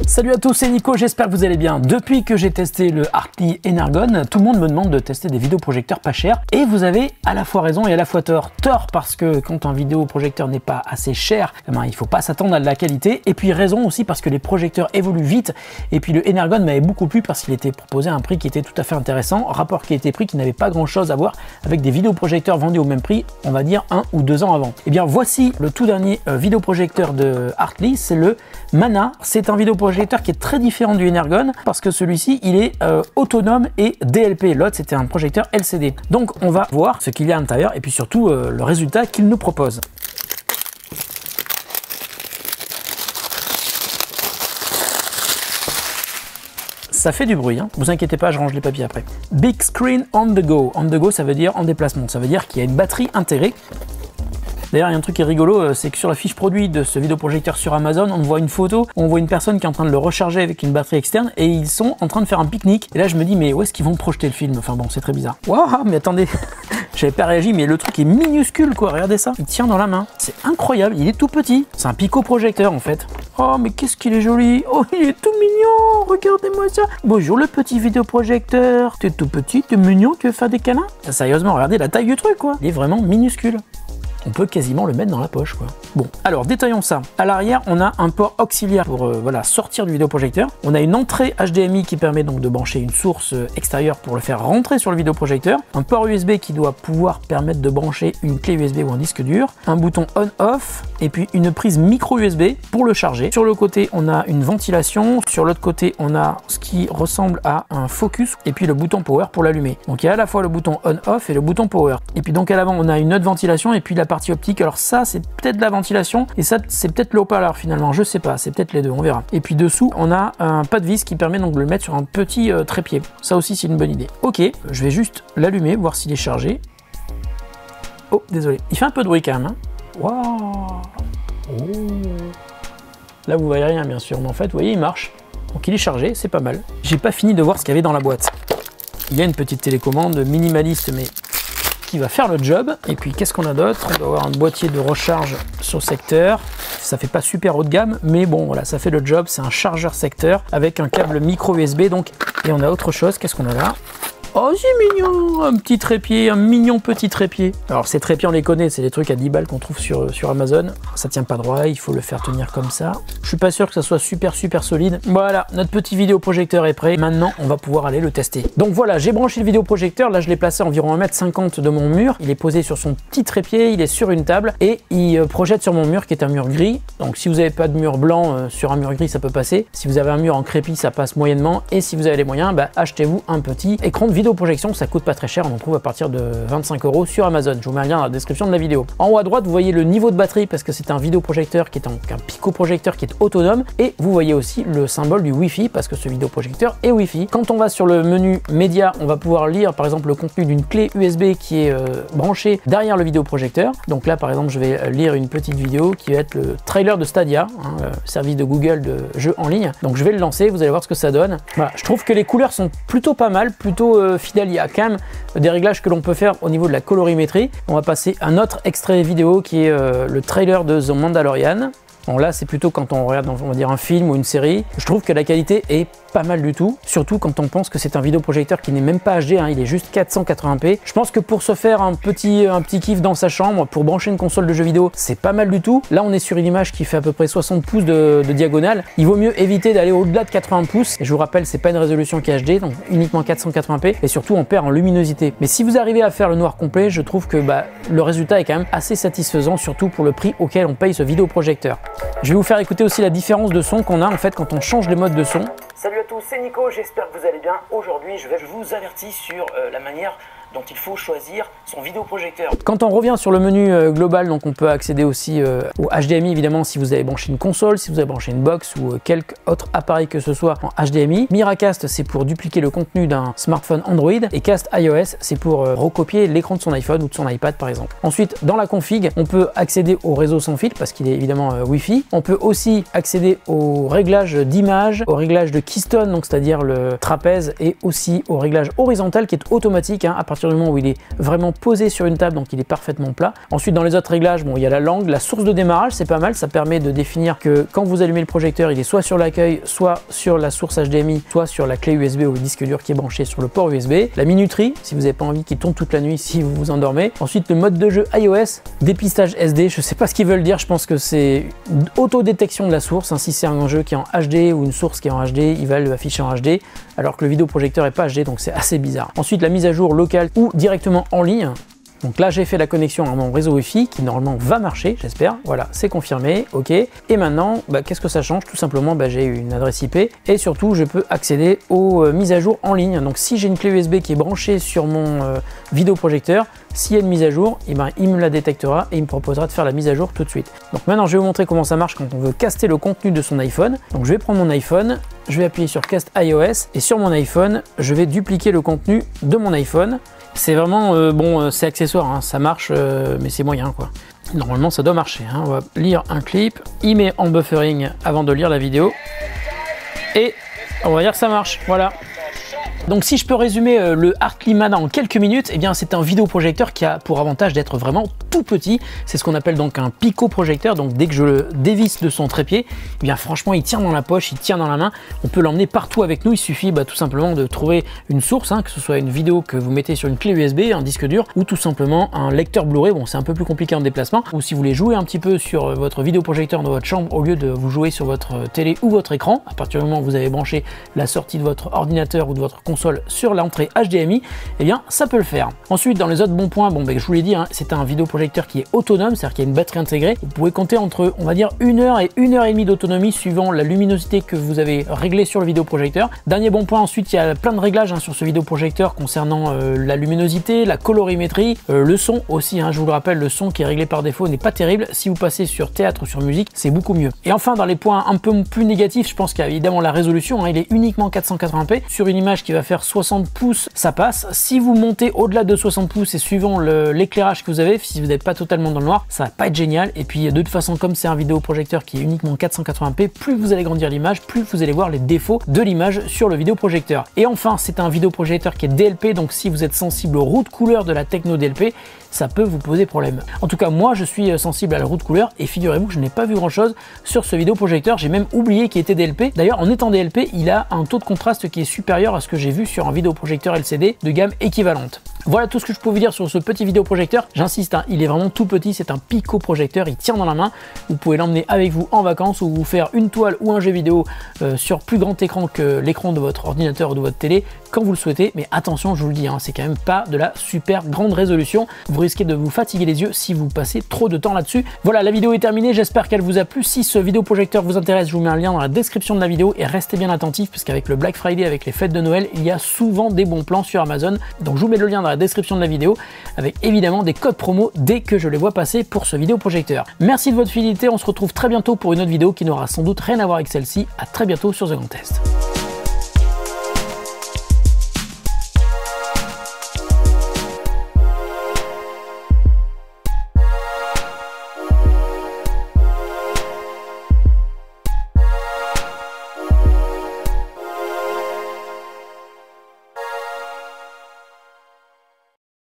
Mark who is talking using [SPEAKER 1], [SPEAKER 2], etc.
[SPEAKER 1] Salut à tous, c'est Nico, j'espère que vous allez bien. Depuis que j'ai testé le Hartley Energon, tout le monde me demande de tester des vidéoprojecteurs pas chers. Et vous avez à la fois raison et à la fois tort. Tort parce que quand un vidéoprojecteur n'est pas assez cher, eh ben, il ne faut pas s'attendre à de la qualité. Et puis raison aussi parce que les projecteurs évoluent vite. Et puis le Energon m'avait beaucoup plu parce qu'il était proposé à un prix qui était tout à fait intéressant. Rapport qualité-prix qui n'avait pas grand chose à voir avec des vidéoprojecteurs vendus au même prix, on va dire 1 ou 2 ans avant. Et bien voici le tout dernier vidéoprojecteur de Hartley, c'est le Mana. C'est un vidéoprojecteur qui est très différent du Energon parce que celui-ci il est autonome et DLP. L'autre c'était un projecteur LCD. Donc on va voir ce qu'il y a à l'intérieur et puis surtout le résultat qu'il nous propose. Ça fait du bruit, hein. Vous inquiétez pas, je range les papiers après. Big screen on the go. On the go, ça veut dire en déplacement. Ça veut dire qu'il y a une batterie intégrée. D'ailleurs, il y a un truc qui est rigolo, c'est que sur la fiche produit de ce vidéoprojecteur sur Amazon, on voit une photo, on voit une personne qui est en train de le recharger avec une batterie externe et ils sont en train de faire un pique-nique. Et là, je me dis, mais où est-ce qu'ils vont projeter le film? Enfin bon, c'est très bizarre. Waouh, mais attendez, j'avais pas réagi, mais le truc est minuscule, quoi. Regardez ça, il tient dans la main. C'est incroyable, il est tout petit. C'est un pico-projecteur, en fait. Oh, mais qu'est-ce qu'il est joli. Oh, il est tout mignon. Regardez-moi ça. Bonjour, le petit vidéoprojecteur. T'es tout petit, t'es mignon, tu veux faire des câlins? Sérieusement, regardez la taille du truc, quoi. Il est vraiment minuscule. On peut quasiment le mettre dans la poche, quoi. Bon, alors détaillons ça. À l'arrière, on a un port auxiliaire pour voilà, sortir du vidéoprojecteur. On a une entrée HDMI qui permet donc de brancher une source extérieure pour le faire rentrer sur le vidéoprojecteur. Un port USB qui doit pouvoir permettre de brancher une clé USB ou un disque dur. Un bouton on-off et puis une prise micro USB pour le charger. Sur le côté, on a une ventilation. Sur l'autre côté, on a ce qui ressemble à un focus et puis le bouton power pour l'allumer. Donc il y a à la fois le bouton on-off et le bouton power. Et puis donc à l'avant, on a une autre ventilation et puis la partie optique. Alors ça, c'est peut-être de la ventilation et ça, c'est peut-être le haut-parleur finalement. Je sais pas, c'est peut-être les deux, on verra. Et puis dessous, on a un pas de vis qui permet donc de le mettre sur un petit trépied. Ça aussi, c'est une bonne idée. Ok, je vais juste l'allumer, voir s'il est chargé. Oh, désolé. Il fait un peu de bruit quand même. Hein. Waouh. Oh. Là, vous voyez rien, bien sûr. Mais en fait, vous voyez, il marche. Donc, il est chargé, c'est pas mal. J'ai pas fini de voir ce qu'il y avait dans la boîte. Il y a une petite télécommande minimaliste, mais qui va faire le job. Et puis qu'est-ce qu'on a d'autre? On doit avoir un boîtier de recharge sur secteur. Ça fait pas super haut de gamme, mais bon voilà, ça fait le job. C'est un chargeur secteur avec un câble micro USB. Donc, et on a autre chose. Qu'est-ce qu'on a là? Oh, c'est mignon, un petit trépied, un mignon petit trépied. Alors ces trépieds, on les connaît, c'est des trucs à 10 balles qu'on trouve sur Amazon. Ça tient pas droit, il faut le faire tenir comme ça. Je suis pas sûr que ça soit super solide. Voilà, notre petit vidéoprojecteur est prêt. Maintenant, on va pouvoir aller le tester. Donc voilà, j'ai branché le vidéoprojecteur. Là, je l'ai placé à environ 1,50 m de mon mur. Il est posé sur son petit trépied, il est sur une table et il projette sur mon mur qui est un mur gris. Donc si vous n'avez pas de mur blanc sur un mur gris, ça peut passer. Si vous avez un mur en crépi, ça passe moyennement. Et si vous avez les moyens, bah, achetez-vous un petit écran de vidéoprojection, ça coûte pas très cher, on en trouve à partir de 25 € sur Amazon. Je vous mets un lien dans la description de la vidéo. En haut à droite, vous voyez le niveau de batterie parce que c'est un vidéoprojecteur qui est un pico-projecteur qui est autonome et vous voyez aussi le symbole du Wi-Fi parce que ce vidéoprojecteur est Wi-Fi. Quand on va sur le menu média, on va pouvoir lire par exemple le contenu d'une clé USB qui est branchée derrière le vidéoprojecteur. Donc là par exemple, je vais lire une petite vidéo qui va être le trailer de Stadia, hein, service de Google de jeux en ligne. Donc je vais le lancer, vous allez voir ce que ça donne. Voilà, je trouve que les couleurs sont plutôt pas mal, plutôt fidèles. Il y a quand même des réglages que l'on peut faire au niveau de la colorimétrie. On va passer à un autre extrait vidéo qui est le trailer de The Mandalorian. Bon là c'est plutôt quand on regarde on va dire un film ou une série. Je trouve que la qualité est pas mal du tout, surtout quand on pense que c'est un vidéoprojecteur qui n'est même pas HD, hein, il est juste 480p. Je pense que pour se faire un petit kiff dans sa chambre, pour brancher une console de jeux vidéo, c'est pas mal du tout. Là on est sur une image qui fait à peu près 60 pouces de diagonale. Il vaut mieux éviter d'aller au-delà de 80 pouces. Et je vous rappelle, c'est pas une résolution qui est HD, donc uniquement 480p et surtout on perd en luminosité. Mais si vous arrivez à faire le noir complet, je trouve que le résultat est quand même assez satisfaisant, surtout pour le prix auquel on paye ce vidéoprojecteur. Je vais vous faire écouter aussi la différence de son qu'on a en fait quand on change les modes de son. Salut à tous, c'est Nico, j'espère que vous allez bien. Aujourd'hui, je vous avertis sur la manière dont il faut choisir son vidéoprojecteur. Quand on revient sur le menu global, donc on peut accéder aussi au HDMI évidemment si vous avez branché une console, si vous avez branché une box ou quelque autre appareil que ce soit en HDMI. Miracast, c'est pour dupliquer le contenu d'un smartphone Android et Cast iOS, c'est pour recopier l'écran de son iPhone ou de son iPad par exemple. Ensuite, dans la config, on peut accéder au réseau sans fil parce qu'il est évidemment Wi-Fi. On peut aussi accéder aux réglages d'image, aux réglages de keystone, donc c'est-à-dire le trapèze, et aussi au réglage horizontal qui est automatique hein, à partir du moment où il est vraiment posé sur une table, donc il est parfaitement plat. Ensuite dans les autres réglages, bon, il y a la langue, la source de démarrage, c'est pas mal, ça permet de définir que quand vous allumez le projecteur, il est soit sur l'accueil, soit sur la source HDMI, soit sur la clé USB ou le disque dur qui est branché sur le port USB. La minuterie, si vous n'avez pas envie qu'il tourne toute la nuit si vous vous endormez. Ensuite le mode de jeu iOS, dépistage SD, je sais pas ce qu'ils veulent dire, je pense que c'est autodétection de la source, hein, si c'est un jeu qui est en HD ou une source qui est en HD, il va l'afficher en HD, alors que le vidéoprojecteur est pas HD, donc c'est assez bizarre. Ensuite la mise à jour locale ou directement en ligne. Donc là, j'ai fait la connexion à mon réseau Wi-Fi qui normalement va marcher, j'espère. Voilà, c'est confirmé, ok. Et maintenant, qu'est-ce que ça change? Tout simplement, j'ai une adresse IP et surtout, je peux accéder aux mises à jour en ligne. Donc si j'ai une clé USB qui est branchée sur mon vidéoprojecteur, s'il y a une mise à jour, il me la détectera et il me proposera de faire la mise à jour tout de suite. Donc maintenant, je vais vous montrer comment ça marche quand on veut caster le contenu de son iPhone. Donc je vais prendre mon iPhone, je vais appuyer sur Cast iOS et sur mon iPhone, je vais dupliquer le contenu de mon iPhone. C'est vraiment, bon, c'est accessoire, hein, ça marche, mais c'est moyen, quoi. Normalement, ça doit marcher. Hein. On va lire un clip, il met en buffering avant de lire la vidéo, et on va dire que ça marche, voilà. Donc si je peux résumer le Arclimana en quelques minutes, eh bien c'est un vidéoprojecteur qui a pour avantage d'être vraiment tout petit. C'est ce qu'on appelle donc un pico-projecteur. Donc dès que je le dévisse de son trépied, eh bien franchement il tient dans la poche, il tient dans la main. On peut l'emmener partout avec nous. Il suffit tout simplement de trouver une source, hein, que ce soit une vidéo que vous mettez sur une clé USB, un disque dur, ou tout simplement un lecteur Blu-ray. Bon, c'est un peu plus compliqué en déplacement. Ou si vous voulez jouer un petit peu sur votre vidéoprojecteur dans votre chambre au lieu de vous jouer sur votre télé ou votre écran, à partir du moment où vous avez branché la sortie de votre ordinateur ou de votre console sur l'entrée HDMI, eh bien ça peut le faire. Ensuite dans les autres bons points, je vous l'ai dit, hein, c'est un vidéoprojecteur qui est autonome, c'est-à-dire qu'il y a une batterie intégrée. Vous pouvez compter entre, on va dire, 1 heure et 1 heure et demie d'autonomie suivant la luminosité que vous avez réglée sur le vidéoprojecteur. Dernier bon point, ensuite il y a plein de réglages hein, sur ce vidéoprojecteur concernant la luminosité, la colorimétrie, le son aussi, hein, je vous le rappelle, le son qui est réglé par défaut n'est pas terrible. Si vous passez sur théâtre ou sur musique, c'est beaucoup mieux. Et enfin dans les points un peu plus négatifs, je pense qu'il y a évidemment la résolution, hein, il est uniquement 480p sur une image qui va faire 60 pouces, ça passe. Si vous montez au-delà de 60 pouces et suivant l'éclairage que vous avez, si vous n'êtes pas totalement dans le noir, ça va pas être génial. Et puis de toute façon, comme c'est un vidéoprojecteur qui est uniquement 480p, plus vous allez grandir l'image, plus vous allez voir les défauts de l'image sur le vidéoprojecteur. Et enfin, c'est un vidéoprojecteur qui est DLP, donc si vous êtes sensible aux routes couleurs de la techno DLP, ça peut vous poser problème. En tout cas, moi je suis sensible à la route couleur et figurez-vous que je n'ai pas vu grand chose sur ce vidéoprojecteur. J'ai même oublié qu'il était DLP. D'ailleurs, en étant DLP, il a un taux de contraste qui est supérieur à ce que j'ai vu sur un vidéoprojecteur LCD de gamme équivalente. Voilà tout ce que je peux vous dire sur ce petit vidéoprojecteur. J'insiste, hein, il est vraiment tout petit, c'est un pico-projecteur, il tient dans la main. Vous pouvez l'emmener avec vous en vacances ou vous faire une toile ou un jeu vidéo sur plus grand écran que l'écran de votre ordinateur ou de votre télé quand vous le souhaitez. Mais attention, je vous le dis, hein, c'est quand même pas de la super grande résolution. Vous risquez de vous fatiguer les yeux si vous passez trop de temps là-dessus. Voilà, la vidéo est terminée, j'espère qu'elle vous a plu. Si ce vidéoprojecteur vous intéresse, je vous mets un lien dans la description de la vidéo et restez bien attentifs parce qu'avec le Black Friday, avec les fêtes de Noël, il y a souvent des bons plans sur Amazon. Donc je vous mets le lien dans la description de la vidéo avec évidemment des codes promo dès que je les vois passer pour ce vidéoprojecteur. Merci de votre fidélité, on se retrouve très bientôt pour une autre vidéo qui n'aura sans doute rien à voir avec celle-ci. À très bientôt sur The Grand Test.